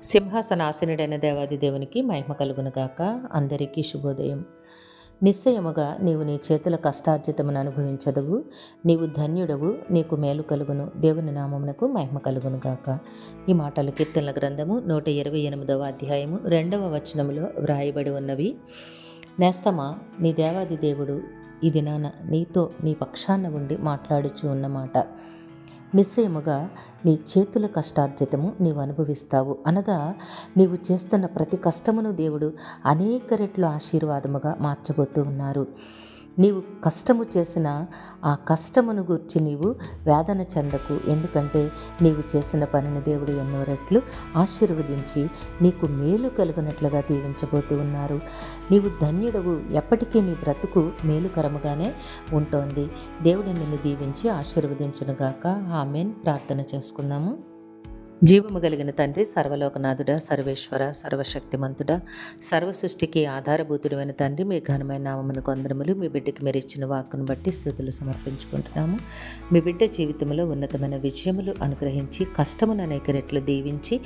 సింహాసనాసీనుడైన దేవాది దేవునికి మహిమ కలుగునుగాక. అందరికీ శుభోదయం. నిశ్చయముగా నీవు నీ చేతుల కష్టార్జితమును అనుభవించదవు. నీవు ధన్యుడవు, నీకు మేలు కలుగును. దేవుని నామమునకు మహిమ కలుగునుగాక. ఈ మాటలు కీర్తనల గ్రంథము 128వ అధ్యాయము 2వ వచనములో వ్రాయబడి ఉన్నవి. నేస్తమా, నీ దేవాది దేవుడు ఈ దినాన నీతో నీ పక్షాన ఉండి మాట్లాడుచు ఉన్నమాట. నిశ్చయముగా నీ చేతుల కష్టార్జితము నీవు అనుభవిస్తావు. అనగా నీవు చేస్తున్న ప్రతి కష్టమును దేవుడు అనేక రెట్లు ఆశీర్వాదముగా మార్చబోతూ ఉన్నారు. నీవు కష్టము చేసిన ఆ కష్టమును గూర్చి నీవు వేదన చెందకు. ఎందుకంటే నీవు చేసిన పనిని దేవుడు ఎన్నో రెట్లు ఆశీర్వదించి నీకు మేలు కలుగునట్లుగా దీవించబోతూ ఉన్నారు. నీవు ధన్యుడవు. ఎప్పటికీ నీ బ్రతుకు మేలుకరముగానే ఉంటోంది. దేవుడు నిన్ను దీవించి ఆశీర్వదించునుగాక. ఆమేన్. ప్రార్థన చేసుకుందాము. జీవము కలిగిన తండ్రి, సర్వలోకనాథుడ, సర్వేశ్వర, సర్వశక్తిమంతుడ, సర్వ సృష్టికి ఆధారభూతుడైన తండ్రి, మీ ఘనమైన నామమును కొందరములు మీ బిడ్డకి మీరు ఇచ్చిన వాక్కును బట్టి స్తుతులు సమర్పించుకుంటున్నాము. మీ బిడ్డ జీవితంలో ఉన్నతమైన విజయములు అనుగ్రహించి కష్టమును అనేక రెట్లు దీవించి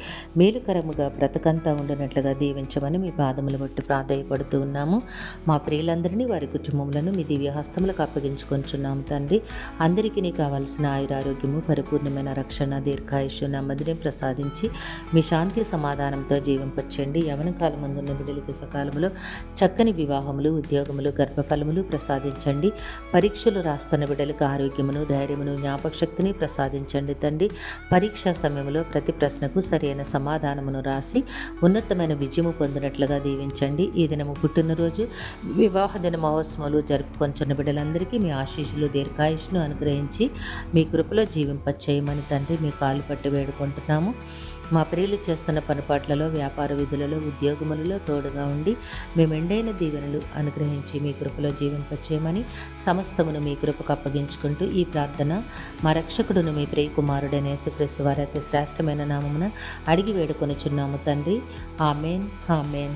మేలుకరముగా బ్రతకంతా ఉండినట్లుగా దీవించమని మీ పాదములు బట్టి ప్రాధేయపడుతూ ఉన్నాము. మా ప్రియులందరినీ, వారి కుటుంబములను మీ దివ్య హస్తములకు అప్పగించుకొంచున్నాము తండ్రి. అందరికీ కావాల్సిన ఆయురారోగ్యము, పరిపూర్ణమైన రక్షణ, దీర్ఘాయుష్యు, నెమ్మదిని ప్రసాదించి మీ శాంతి సమాధానంతో జీవింపచేయండి. యవన కాలమందున్న బిడ్డలకి సకాలంలో చక్కని వివాహములు, ఉద్యోగములు, గర్భఫలములు ప్రసాదించండి. పరీక్షలు రాస్తున్న బిడ్డలకు ఆరోగ్యమును, ధైర్యమును, జ్ఞాపకశక్తిని ప్రసాదించండి తండ్రి. పరీక్షా సమయంలో ప్రతి ప్రశ్నకు సరైన సమాధానమును రాసి ఉన్నతమైన విజయము పొందినట్లుగా దీవించండి. ఈ దినము పుట్టినరోజు, వివాహ దిన మహోత్సవాలు జరుపుకొంచున్న బిడ్డలందరికీ మీ ఆశీస్సులు, దీర్ఘాయుష్ను అనుగ్రహించి మీ కృపలో జీవింపచేయమని తండ్రి మీ కాళ్ళు పట్టి వేడుకుంటున్నాము. మా ప్రియులు చేస్తున్న పనిపాట్లలో, వ్యాపార విధులలో, ఉద్యోగములలో తోడుగా ఉండి మీ మెండైన దీవెనలు అనుగ్రహించి మీ కృపలో జీవింపచేయమని సమస్తమును మీ కృపకు అప్పగించుకుంటూ ఈ ప్రార్థన మా రక్షకుడును మీ ప్రియ కుమారుడైన యేసుక్రీస్తు వారి అతి శ్రేష్టమైన నామమున అడిగి వేడుకొనుచున్నాము తండ్రి. ఆమేన్, ఆమేన్, ఆమేన్.